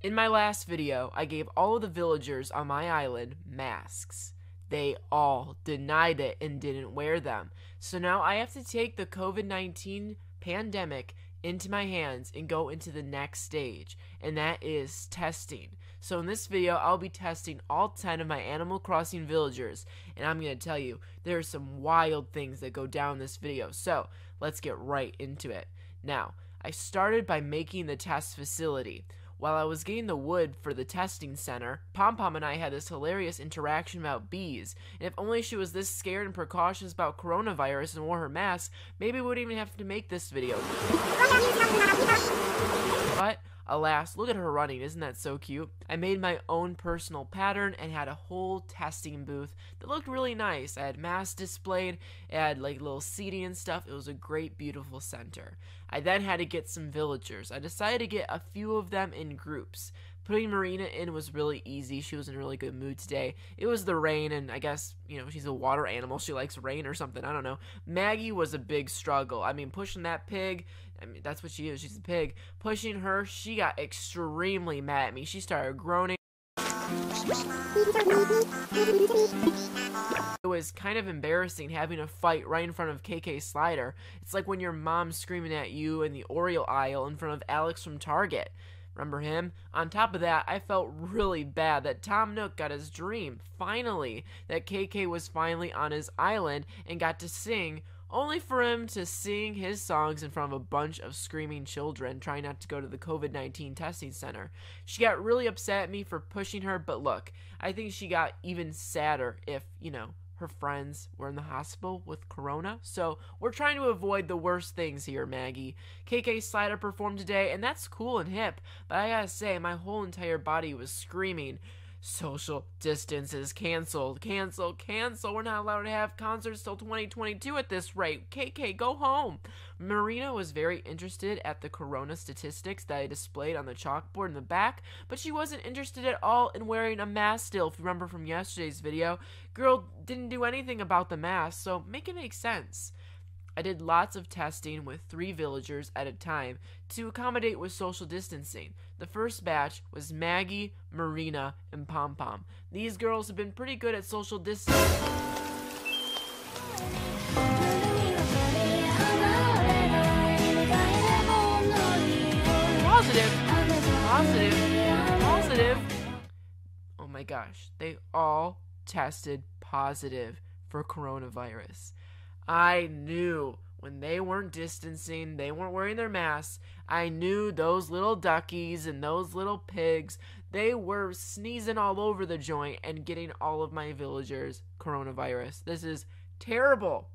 In my last video, I gave all of the villagers on my island masks. They all denied it and didn't wear them. So now I have to take the COVID-19 pandemic into my hands and go into the next stage, and that is testing. So in this video, I'll be testing all 10 of my Animal Crossing villagers, and I'm going to tell you, there are some wild things that go down in this video. So let's get right into it. Now, I started by making the test facility. While I was getting the wood for the testing center, Pom Pom and I had this hilarious interaction about bees, and if only she was this scared and precautious about coronavirus and wore her mask, maybe we wouldn't even have to make this video. But, alas, look at her running, isn't that so cute? I made my own personal pattern and had a whole testing booth that looked really nice. I had masks displayed, it had like little seating and stuff. It was a great, beautiful center. I then had to get some villagers. I decided to get a few of them in groups. Putting Marina in was really easy. She was in a really good mood today. It was the rain, and I guess, she's a water animal. She likes rain or something. I don't know. Maggie was a big struggle. I mean, pushing that pig, that's what she is. She's a pig. Pushing her, she got extremely mad at me. She started groaning. It was kind of embarrassing having a fight right in front of KK Slider. It's like when your mom's screaming at you in the Oreo aisle in front of Alex from Target. Remember him? On top of that, I felt really bad that Tom Nook got his dream, finally, that KK was finally on his island and got to sing, only for him to sing his songs in front of a bunch of screaming children trying not to go to the COVID-19 testing center. She got really upset at me for pushing her, but look, I think she got even sadder if, her friends were in the hospital with corona. So we're trying to avoid the worst things here, Maggie. KK Slider performed today, and that's cool and hip, but I gotta say, my whole entire body was screaming, social distance is canceled. Cancel, cancel. We're not allowed to have concerts till 2022 at this rate. KK, go home. Marina was very interested at the corona statistics that I displayed on the chalkboard in the back, but she wasn't interested at all in wearing a mask still. If you remember from yesterday's video, girl didn't do anything about the mask, so make it make sense. I did lots of testing with 3 villagers at a time to accommodate with social distancing. The first batch was Maggie, Marina, and Pom Pom. These girls have been pretty good at social distancing. Positive. Oh my gosh, they all tested positive for coronavirus. I knew when they weren't distancing, they weren't wearing their masks, I knew those little duckies and those little pigs, they were sneezing all over the joint and getting all of my villagers coronavirus. This is terrible.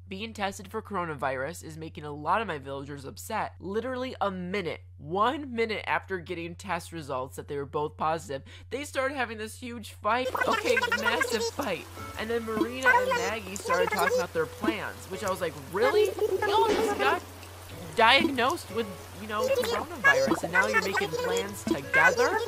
Being tested for coronavirus is making a lot of my villagers upset. Literally 1 minute after getting test results that they were both positive, they started having this huge fight. Okay, massive fight. And then Marina and Maggie started talking about their plans, which I was like, really? Y'all just got diagnosed with, coronavirus, and now you're making plans together?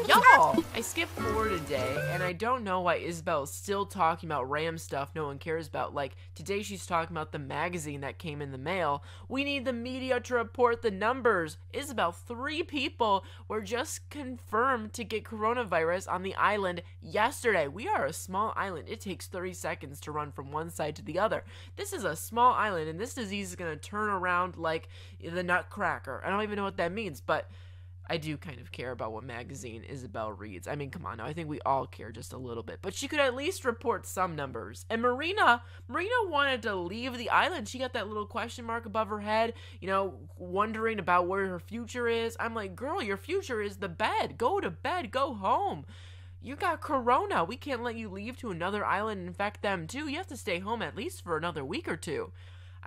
Y'all! I skipped forward a day, and I don't know why Isabel's still talking about random stuff no one cares about. Like, today she's talking about the magazine that came in the mail. We need the media to report the numbers. Isabel, 3 people were just confirmed to get coronavirus on the island yesterday. We are a small island. It takes 30 seconds to run from one side to the other. This is a small island, and this disease is going to turn around like the Nutcracker. I don't even know what that means, but I do kind of care about what magazine Isabel reads. I mean, come on now. I think we all care just a little bit. But she could at least report some numbers. And Marina wanted to leave the island. She got that little question mark above her head, wondering about where her future is. I'm like, girl, your future is the bed. Go to bed. Go home. You got corona. We can't let you leave to another island and infect them too. You have to stay home at least for another week or 2.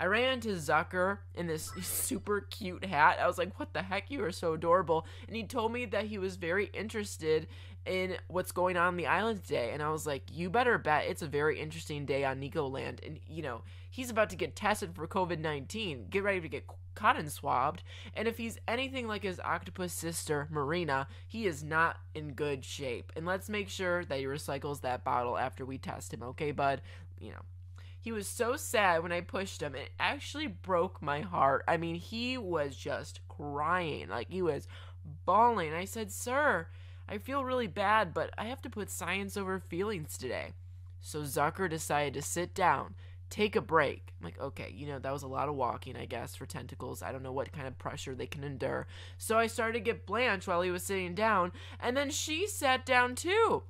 I ran into Zucker in this super cute hat. I was like, what the heck? You are so adorable. And he told me that he was very interested in what's going on the island today. And I was like, you better bet it's a very interesting day on Niko Land. And, he's about to get tested for COVID-19. Get ready to get cotton swabbed. And if he's anything like his octopus sister, Marina, he is not in good shape. And let's make sure that he recycles that bottle after we test him, okay, bud? He was so sad when I pushed him. It actually broke my heart. I mean, he was just crying. Like, he was bawling. I said, "Sir, I feel really bad, but I have to put science over feelings today." So Zucker decided to sit down, take a break. I'm like, okay, that was a lot of walking, I guess, for tentacles. I don't know what kind of pressure they can endure. So I started to get Blanche while he was sitting down, and then she sat down too.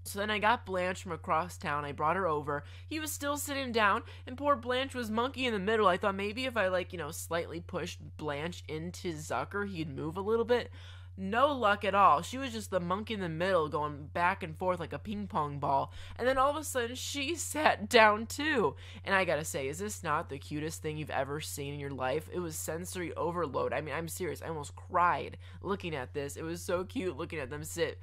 So then I got Blanche from across town. I brought her over. He was still sitting down, and poor Blanche was monkey in the middle. I thought maybe if I, slightly pushed Blanche into Zucker, he'd move a little bit. No luck at all. She was just the monkey in the middle going back and forth like a ping pong ball. And then all of a sudden, she sat down too. And I gotta say, is this not the cutest thing you've ever seen in your life? It was sensory overload. I mean, I'm serious. I almost cried looking at this. It was so cute looking at them sit,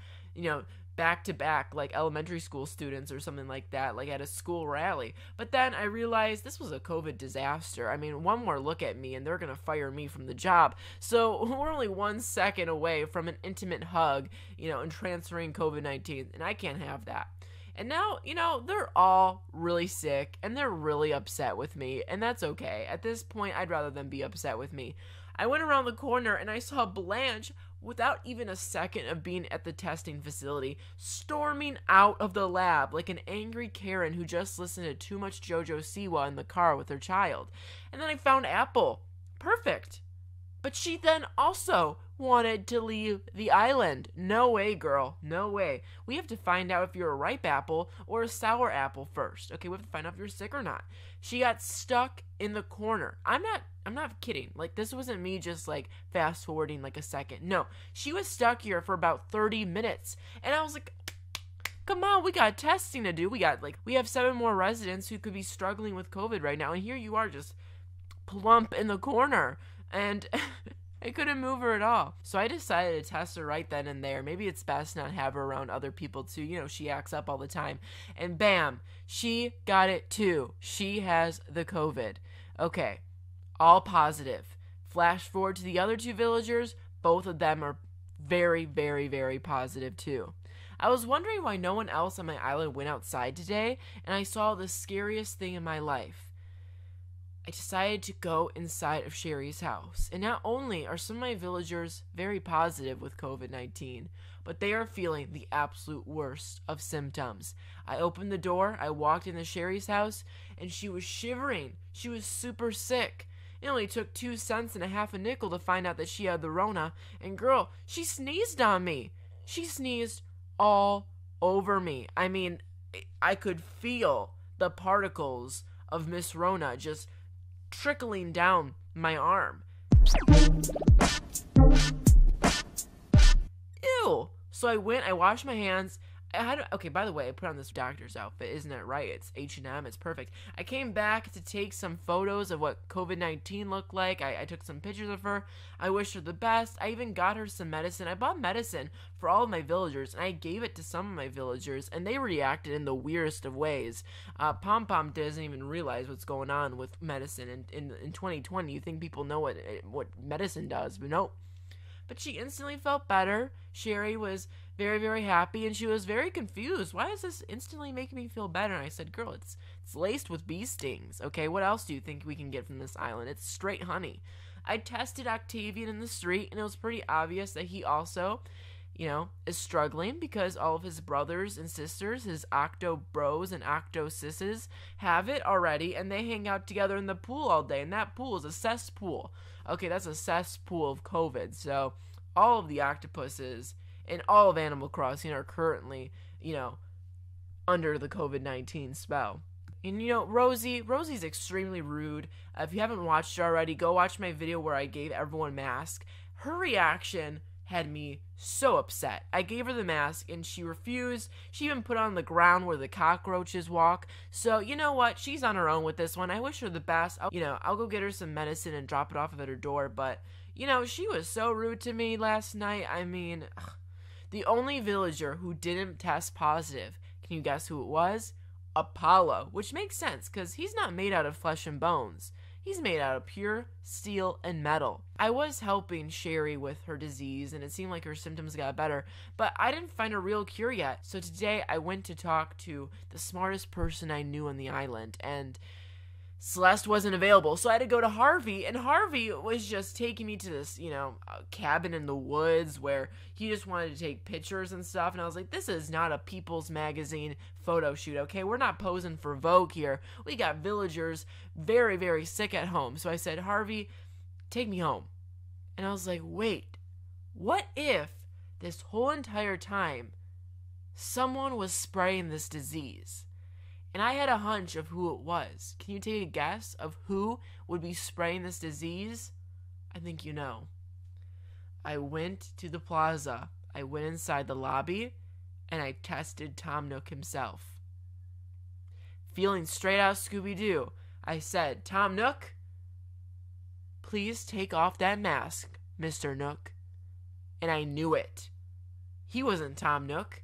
back to back like elementary school students or something like that, like at a school rally. But then I realized this was a COVID disaster. I mean, one more look at me and they're gonna fire me from the job. So we're only 1 second away from an intimate hug, and transferring COVID-19, and I can't have that. And now, they're all really sick and they're really upset with me, and that's okay. At this point, I'd rather them be upset with me. I went around the corner and I saw Blanche, without even a second of being at the testing facility, storming out of the lab like an angry Karen who just listened to too much JoJo Siwa in the car with her child. And then I found Apple. Perfect. But she then also wanted to leave the island. No way, girl. No way. We have to find out if you're a ripe apple or a sour apple first. Okay, we have to find out if you're sick or not. She got stuck in the corner. I'm not kidding. Like, this wasn't me just fast forwarding a second. No, she was stuck here for about 30 minutes. And I was like, come on, we got testing to do. We have 7 more residents who could be struggling with COVID right now. And here you are just plump in the corner. And I couldn't move her at all. So I decided to test her right then and there. Maybe it's best not have her around other people too. She acts up all the time. And bam, she got it too. She has the COVID. Okay, all positive. Flash forward to the other 2 villagers. Both of them are very, very, very positive too. I was wondering why no one else on my island went outside today, and I saw the scariest thing in my life. I decided to go inside of Sherry's house, and not only are some of my villagers very positive with COVID-19, but they are feeling the absolute worst of symptoms. I opened the door, I walked into Sherry's house, and she was shivering. She was super sick. It only took 2 cents and a half a nickel to find out that she had the Rona, and girl, she sneezed on me. She sneezed all over me. I mean, I could feel the particles of Miss Rona just trickling down my arm. Ew. So I went, I washed my hands. Okay, by the way, I put on this doctor's outfit. Isn't it right? It's H&M. It's perfect. I came back to take some photos of what COVID-19 looked like. I took some pictures of her. I wished her the best. I even got her some medicine. I bought medicine for all of my villagers, and I gave it to some of my villagers, and they reacted in the weirdest of ways. Pom Pom doesn't even realize what's going on with medicine. In 2020, you think people know what medicine does, but nope. But she instantly felt better. Sherry was very, very happy, and she was very confused. Why is this instantly making me feel better? And I said, girl, it's laced with bee stings. Okay, what else do you think we can get from this island? It's straight honey. I tested Octavian in the street, and it was pretty obvious that he also, is struggling because all of his brothers and sisters, his octo bros and octo sisses, have it already, and they hang out together in the pool all day, and that pool is a cesspool. Okay, that's a cesspool of COVID. So all of the octopuses in all of Animal Crossing are currently, under the COVID-19 spell. And Rosie's extremely rude. If you haven't watched it already, go watch my video where I gave everyone masks. Her reaction had me so upset. I gave her the mask and she refused. She even put it on the ground where the cockroaches walk. So, you know what? She's on her own with this one. I wish her the best. I'll go get her some medicine and drop it off at her door. But, she was so rude to me last night. I mean, the only villager who didn't test positive, can you guess who it was? Apollo, which makes sense because he's not made out of flesh and bones. He's made out of pure steel and metal. I was helping Sherry with her disease, and it seemed like her symptoms got better, but I didn't find a real cure yet. So today I went to talk to the smartest person I knew on the island, and Celeste wasn't available, so I had to go to Harvey, and Harvey was just taking me to this, cabin in the woods where he just wanted to take pictures and stuff, and I was like, this is not a People's Magazine photo shoot, okay? We're not posing for Vogue here. We got villagers very, very sick at home. So I said, Harvey, take me home. And I was like, wait, what if this whole entire time someone was spreading this disease? And I had a hunch of who it was. Can you take a guess of who would be spreading this disease? I think you know. I went to the plaza. I went inside the lobby, and I tested Tom Nook himself. Feeling straight out of Scooby-Doo, I said, Tom Nook, please take off that mask, Mr. Nook. And I knew it. He wasn't Tom Nook.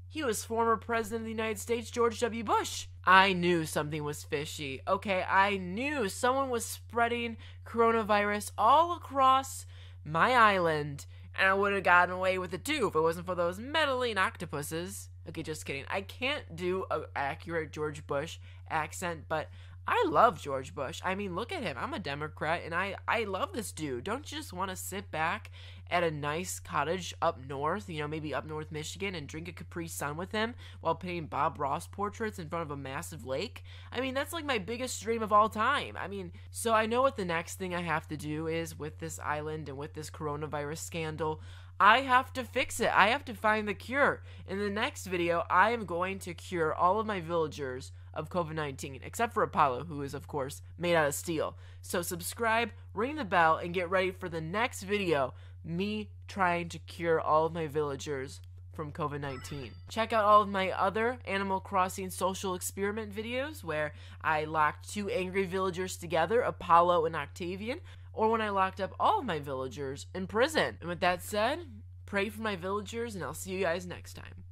He was former President of the United States, George W. Bush. I knew something was fishy. Okay, I knew someone was spreading coronavirus all across my island, and I would have gotten away with it too if it wasn't for those meddling octopuses. Okay, just kidding. I can't do an accurate George Bush accent, but I love George Bush. I mean, look at him. I'm a Democrat, and I love this dude. Don't you just want to sit back at a nice cottage up north, maybe up north Michigan, and drink a Capri Sun with him while painting Bob Ross portraits in front of a massive lake? I mean, that's like my biggest dream of all time. I mean, so I know what the next thing I have to do is with this island and with this coronavirus scandal. I have to fix it. I have to find the cure. In the next video, I am going to cure all of my villagers of COVID-19, except for Apollo, who is, of course, made out of steel. So subscribe, ring the bell, and get ready for the next video, me trying to cure all of my villagers from COVID-19. Check out all of my other Animal Crossing social experiment videos, where I locked 2 angry villagers together, Apollo and Octavian, or when I locked up all of my villagers in prison. And with that said, pray for my villagers, and I'll see you guys next time.